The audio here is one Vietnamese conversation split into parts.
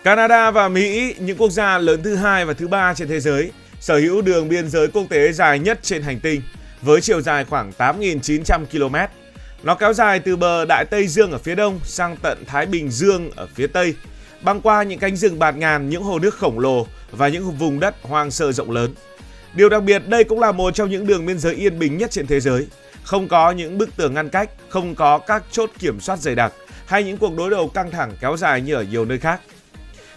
Canada và Mỹ, những quốc gia lớn thứ hai và thứ ba trên thế giới, sở hữu đường biên giới quốc tế dài nhất trên hành tinh với chiều dài khoảng 8.900 km. Nó kéo dài từ bờ Đại Tây Dương ở phía đông sang tận Thái Bình Dương ở phía tây, băng qua những cánh rừng bạt ngàn, những hồ nước khổng lồ và những vùng đất hoang sơ rộng lớn. Điều đặc biệt, đây cũng là một trong những đường biên giới yên bình nhất trên thế giới. Không có những bức tường ngăn cách, không có các chốt kiểm soát dày đặc hay những cuộc đối đầu căng thẳng kéo dài như ở nhiều nơi khác.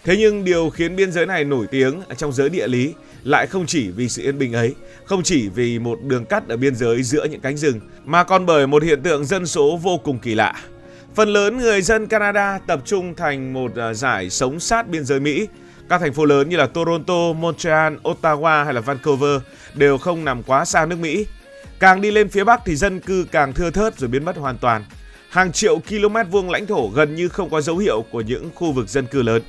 Thế nhưng điều khiến biên giới này nổi tiếng trong giới địa lý lại không chỉ vì sự yên bình ấy, không chỉ vì một đường cắt ở biên giới giữa những cánh rừng, mà còn bởi một hiện tượng dân số vô cùng kỳ lạ. Phần lớn người dân Canada tập trung thành một dải sống sát biên giới Mỹ. Các thành phố lớn như là Toronto, Montreal, Ottawa hay là Vancouver đều không nằm quá xa nước Mỹ. Càng đi lên phía Bắc thì dân cư càng thưa thớt rồi biến mất hoàn toàn. Hàng triệu km vuông lãnh thổ gần như không có dấu hiệu của những khu vực dân cư lớn.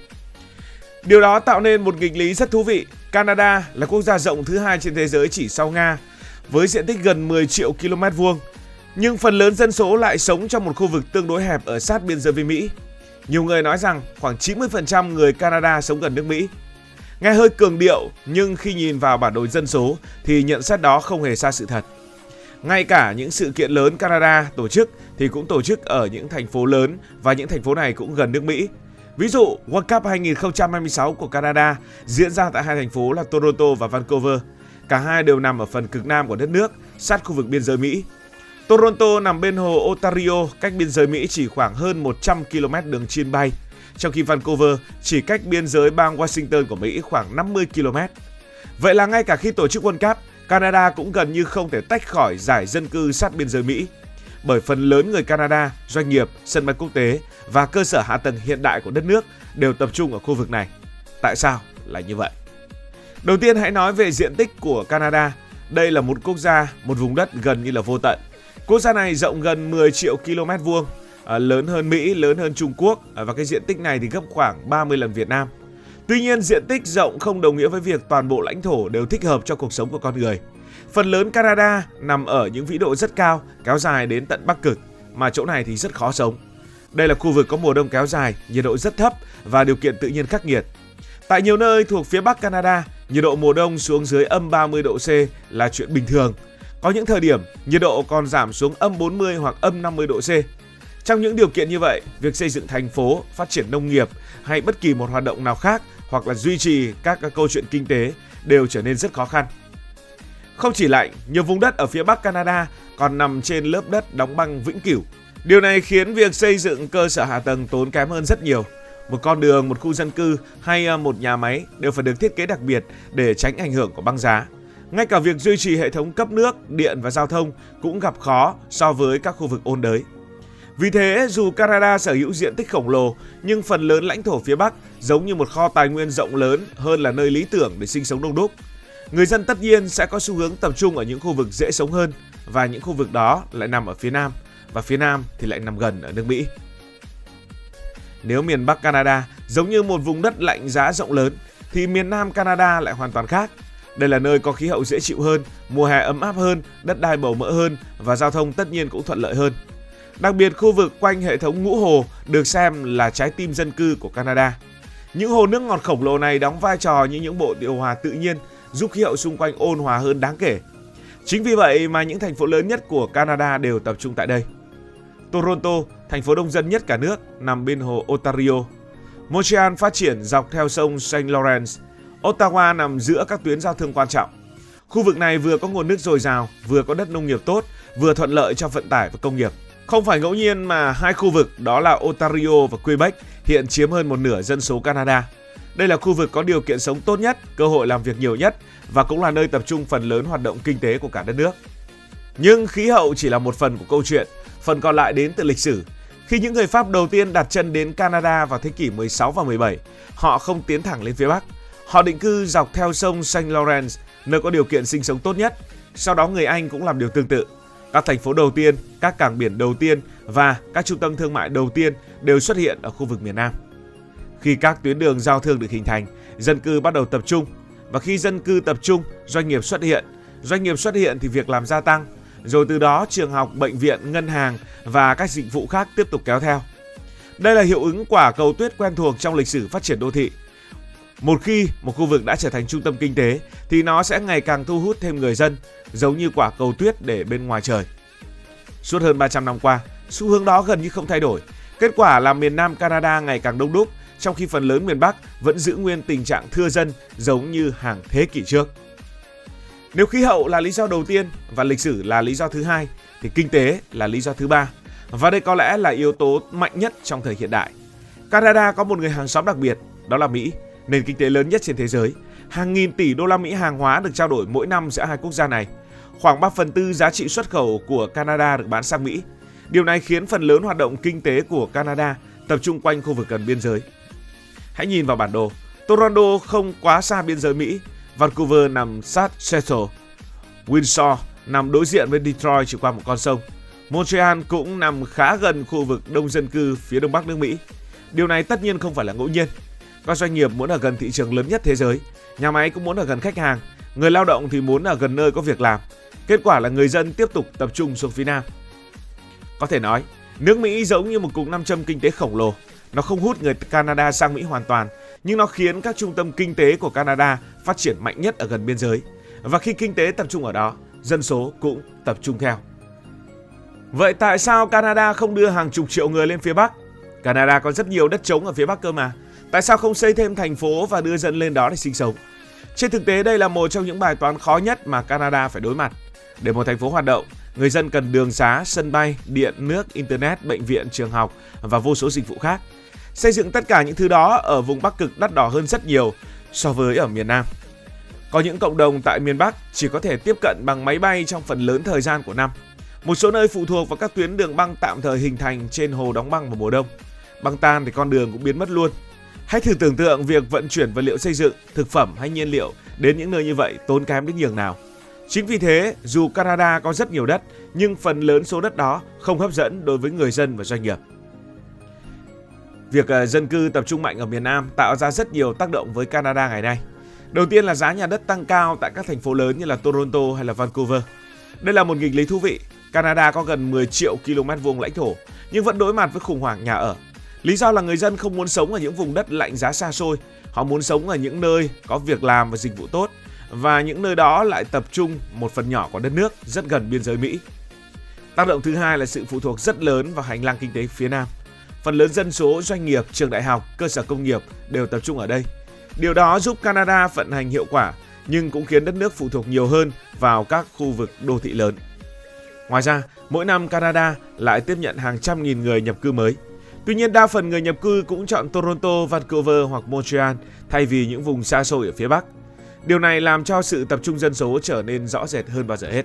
Điều đó tạo nên một nghịch lý rất thú vị. Canada là quốc gia rộng thứ hai trên thế giới chỉ sau Nga, với diện tích gần 10 triệu km vuông. Nhưng phần lớn dân số lại sống trong một khu vực tương đối hẹp ở sát biên giới với Mỹ. Nhiều người nói rằng khoảng 90% người Canada sống gần nước Mỹ. Nghe hơi cường điệu, nhưng khi nhìn vào bản đồ dân số thì nhận xét đó không hề xa sự thật. Ngay cả những sự kiện lớn Canada tổ chức thì cũng tổ chức ở những thành phố lớn và những thành phố này cũng gần nước Mỹ. Ví dụ, World Cup 2026 của Canada diễn ra tại hai thành phố là Toronto và Vancouver. Cả hai đều nằm ở phần cực nam của đất nước, sát khu vực biên giới Mỹ. Toronto nằm bên hồ Ontario, cách biên giới Mỹ chỉ khoảng hơn 100 km đường chim bay, trong khi Vancouver chỉ cách biên giới bang Washington của Mỹ khoảng 50 km. Vậy là ngay cả khi tổ chức World Cup, Canada cũng gần như không thể tách khỏi dải dân cư sát biên giới Mỹ. Bởi phần lớn người Canada, doanh nghiệp, sân bay quốc tế và cơ sở hạ tầng hiện đại của đất nước đều tập trung ở khu vực này. Tại sao lại như vậy? Đầu tiên hãy nói về diện tích của Canada. Đây là một quốc gia, một vùng đất gần như là vô tận. Quốc gia này rộng gần 10 triệu km vuông, lớn hơn Mỹ, lớn hơn Trung Quốc và cái diện tích này thì gấp khoảng 30 lần Việt Nam. Tuy nhiên, diện tích rộng không đồng nghĩa với việc toàn bộ lãnh thổ đều thích hợp cho cuộc sống của con người. Phần lớn Canada nằm ở những vĩ độ rất cao, kéo dài đến tận Bắc Cực, mà chỗ này thì rất khó sống. Đây là khu vực có mùa đông kéo dài, nhiệt độ rất thấp và điều kiện tự nhiên khắc nghiệt. Tại nhiều nơi thuộc phía Bắc Canada, nhiệt độ mùa đông xuống dưới âm 30 độ C là chuyện bình thường. Có những thời điểm, nhiệt độ còn giảm xuống âm 40 hoặc âm 50 độ C. Trong những điều kiện như vậy, việc xây dựng thành phố, phát triển nông nghiệp hay bất kỳ một hoạt động nào khác hoặc là duy trì các câu chuyện kinh tế đều trở nên rất khó khăn. Không chỉ lạnh, nhiều vùng đất ở phía Bắc Canada còn nằm trên lớp đất đóng băng vĩnh cửu. Điều này khiến việc xây dựng cơ sở hạ tầng tốn kém hơn rất nhiều. Một con đường, một khu dân cư hay một nhà máy đều phải được thiết kế đặc biệt để tránh ảnh hưởng của băng giá. Ngay cả việc duy trì hệ thống cấp nước, điện và giao thông cũng gặp khó so với các khu vực ôn đới. Vì thế, dù Canada sở hữu diện tích khổng lồ, nhưng phần lớn lãnh thổ phía Bắc giống như một kho tài nguyên rộng lớn hơn là nơi lý tưởng để sinh sống đông đúc. Người dân tất nhiên sẽ có xu hướng tập trung ở những khu vực dễ sống hơn, và những khu vực đó lại nằm ở phía Nam, và phía Nam thì lại nằm gần ở nước Mỹ. Nếu miền Bắc Canada giống như một vùng đất lạnh giá rộng lớn, thì miền Nam Canada lại hoàn toàn khác. Đây là nơi có khí hậu dễ chịu hơn, mùa hè ấm áp hơn, đất đai bầu mỡ hơn và giao thông tất nhiên cũng thuận lợi hơn. Đặc biệt, khu vực quanh hệ thống ngũ hồ được xem là trái tim dân cư của Canada. Những hồ nước ngọt khổng lồ này đóng vai trò như những bộ điều hòa tự nhiên, giúp khí hậu xung quanh ôn hòa hơn đáng kể. Chính vì vậy mà những thành phố lớn nhất của Canada đều tập trung tại đây. Toronto, thành phố đông dân nhất cả nước, nằm bên hồ Ontario. Montreal phát triển dọc theo sông Saint Lawrence. Ottawa nằm giữa các tuyến giao thương quan trọng. Khu vực này vừa có nguồn nước dồi dào, vừa có đất nông nghiệp tốt, vừa thuận lợi cho vận tải và công nghiệp. Không phải ngẫu nhiên mà hai khu vực đó là Ontario và Quebec hiện chiếm hơn một nửa dân số Canada. Đây là khu vực có điều kiện sống tốt nhất, cơ hội làm việc nhiều nhất và cũng là nơi tập trung phần lớn hoạt động kinh tế của cả đất nước. Nhưng khí hậu chỉ là một phần của câu chuyện, phần còn lại đến từ lịch sử. Khi những người Pháp đầu tiên đặt chân đến Canada vào thế kỷ 16 và 17, họ không tiến thẳng lên phía Bắc. Họ định cư dọc theo sông Saint Lawrence, nơi có điều kiện sinh sống tốt nhất. Sau đó người Anh cũng làm điều tương tự. Các thành phố đầu tiên, các cảng biển đầu tiên và các trung tâm thương mại đầu tiên đều xuất hiện ở khu vực miền Nam. Khi các tuyến đường giao thương được hình thành, dân cư bắt đầu tập trung. Và khi dân cư tập trung, doanh nghiệp xuất hiện. Doanh nghiệp xuất hiện thì việc làm gia tăng. Rồi từ đó trường học, bệnh viện, ngân hàng và các dịch vụ khác tiếp tục kéo theo. Đây là hiệu ứng quả cầu tuyết quen thuộc trong lịch sử phát triển đô thị. Một khi một khu vực đã trở thành trung tâm kinh tế thì nó sẽ ngày càng thu hút thêm người dân, giống như quả cầu tuyết để bên ngoài trời. Suốt hơn 300 năm qua, xu hướng đó gần như không thay đổi. Kết quả là miền Nam Canada ngày càng đông đúc, trong khi phần lớn miền Bắc vẫn giữ nguyên tình trạng thưa dân giống như hàng thế kỷ trước. Nếu khí hậu là lý do đầu tiên và lịch sử là lý do thứ hai, thì kinh tế là lý do thứ ba. Và đây có lẽ là yếu tố mạnh nhất trong thời hiện đại. Canada có một người hàng xóm đặc biệt, đó là Mỹ, nền kinh tế lớn nhất trên thế giới. Hàng nghìn tỷ đô la Mỹ hàng hóa được trao đổi mỗi năm giữa hai quốc gia này. Khoảng 3/4 giá trị xuất khẩu của Canada được bán sang Mỹ. Điều này khiến phần lớn hoạt động kinh tế của Canada tập trung quanh khu vực gần biên giới. Hãy nhìn vào bản đồ. Toronto không quá xa biên giới Mỹ. Vancouver nằm sát Seattle. Windsor nằm đối diện với Detroit chỉ qua một con sông. Montreal cũng nằm khá gần khu vực đông dân cư phía đông bắc nước Mỹ. Điều này tất nhiên không phải là ngẫu nhiên. Các doanh nghiệp muốn ở gần thị trường lớn nhất thế giới, nhà máy cũng muốn ở gần khách hàng, người lao động thì muốn ở gần nơi có việc làm. Kết quả là người dân tiếp tục tập trung xuống phía Nam. Có thể nói, nước Mỹ giống như một cục nam châm kinh tế khổng lồ. Nó không hút người Canada sang Mỹ hoàn toàn, nhưng nó khiến các trung tâm kinh tế của Canada phát triển mạnh nhất ở gần biên giới. Và khi kinh tế tập trung ở đó, dân số cũng tập trung theo. Vậy tại sao Canada không đưa hàng chục triệu người lên phía Bắc? Canada có rất nhiều đất trống ở phía Bắc cơ mà. Tại sao không xây thêm thành phố và đưa dân lên đó để sinh sống? Trên thực tế đây là một trong những bài toán khó nhất mà Canada phải đối mặt. Để một thành phố hoạt động, người dân cần đường xá, sân bay, điện, nước, internet, bệnh viện, trường học và vô số dịch vụ khác. Xây dựng tất cả những thứ đó ở vùng Bắc Cực đắt đỏ hơn rất nhiều so với ở miền Nam. Có những cộng đồng tại miền Bắc chỉ có thể tiếp cận bằng máy bay trong phần lớn thời gian của năm. Một số nơi phụ thuộc vào các tuyến đường băng tạm thời hình thành trên hồ đóng băng vào mùa đông. Băng tan thì con đường cũng biến mất luôn. Hãy thử tưởng tượng việc vận chuyển vật liệu xây dựng, thực phẩm hay nhiên liệu đến những nơi như vậy tốn kém đến nhường nào. Chính vì thế, dù Canada có rất nhiều đất, nhưng phần lớn số đất đó không hấp dẫn đối với người dân và doanh nghiệp. Việc dân cư tập trung mạnh ở miền Nam tạo ra rất nhiều tác động với Canada ngày nay. Đầu tiên là giá nhà đất tăng cao tại các thành phố lớn như là Toronto hay là Vancouver. Đây là một nghịch lý thú vị. Canada có gần 10 triệu km vuông lãnh thổ, nhưng vẫn đối mặt với khủng hoảng nhà ở. Lý do là người dân không muốn sống ở những vùng đất lạnh giá xa xôi. Họ muốn sống ở những nơi có việc làm và dịch vụ tốt. Và những nơi đó lại tập trung một phần nhỏ của đất nước rất gần biên giới Mỹ. Tác động thứ hai là sự phụ thuộc rất lớn vào hành lang kinh tế phía Nam. Phần lớn dân số, doanh nghiệp, trường đại học, cơ sở công nghiệp đều tập trung ở đây. Điều đó giúp Canada vận hành hiệu quả, nhưng cũng khiến đất nước phụ thuộc nhiều hơn vào các khu vực đô thị lớn. Ngoài ra, mỗi năm Canada lại tiếp nhận hàng trăm nghìn người nhập cư mới. Tuy nhiên, đa phần người nhập cư cũng chọn Toronto, Vancouver hoặc Montreal thay vì những vùng xa xôi ở phía Bắc. Điều này làm cho sự tập trung dân số trở nên rõ rệt hơn bao giờ hết.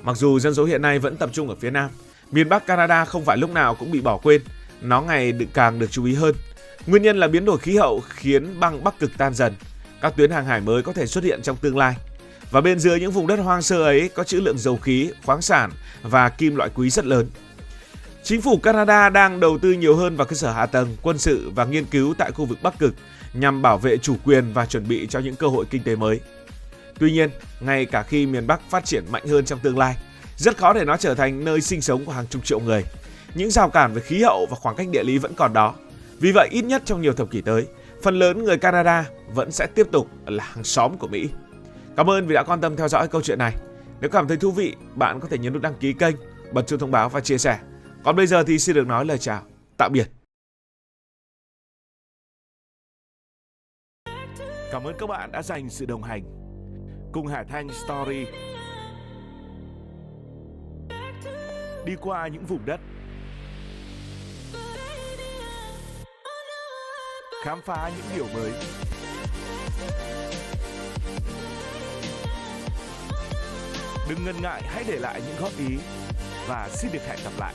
Mặc dù dân số hiện nay vẫn tập trung ở phía Nam, miền Bắc Canada không phải lúc nào cũng bị bỏ quên, nó ngày càng được chú ý hơn. Nguyên nhân là biến đổi khí hậu khiến băng Bắc Cực tan dần, các tuyến hàng hải mới có thể xuất hiện trong tương lai. Và bên dưới những vùng đất hoang sơ ấy có trữ lượng dầu khí, khoáng sản và kim loại quý rất lớn. Chính phủ Canada đang đầu tư nhiều hơn vào cơ sở hạ tầng, quân sự và nghiên cứu tại khu vực Bắc Cực nhằm bảo vệ chủ quyền và chuẩn bị cho những cơ hội kinh tế mới. Tuy nhiên, ngay cả khi miền Bắc phát triển mạnh hơn trong tương lai, rất khó để nó trở thành nơi sinh sống của hàng chục triệu người. Những rào cản về khí hậu và khoảng cách địa lý vẫn còn đó. Vì vậy, ít nhất trong nhiều thập kỷ tới, phần lớn người Canada vẫn sẽ tiếp tục là hàng xóm của Mỹ. Cảm ơn vì đã quan tâm theo dõi câu chuyện này. Nếu cảm thấy thú vị, bạn có thể nhấn nút đăng ký kênh, bật chuông thông báo và chia sẻ. Còn bây giờ thì xin được nói lời chào, tạm biệt. Cảm ơn các bạn đã dành sự đồng hành cùng Hải Thanh Story. Đi qua những vùng đất, khám phá những điều mới. Đừng ngần ngại, hãy để lại những góp ý và xin được hẹn gặp lại.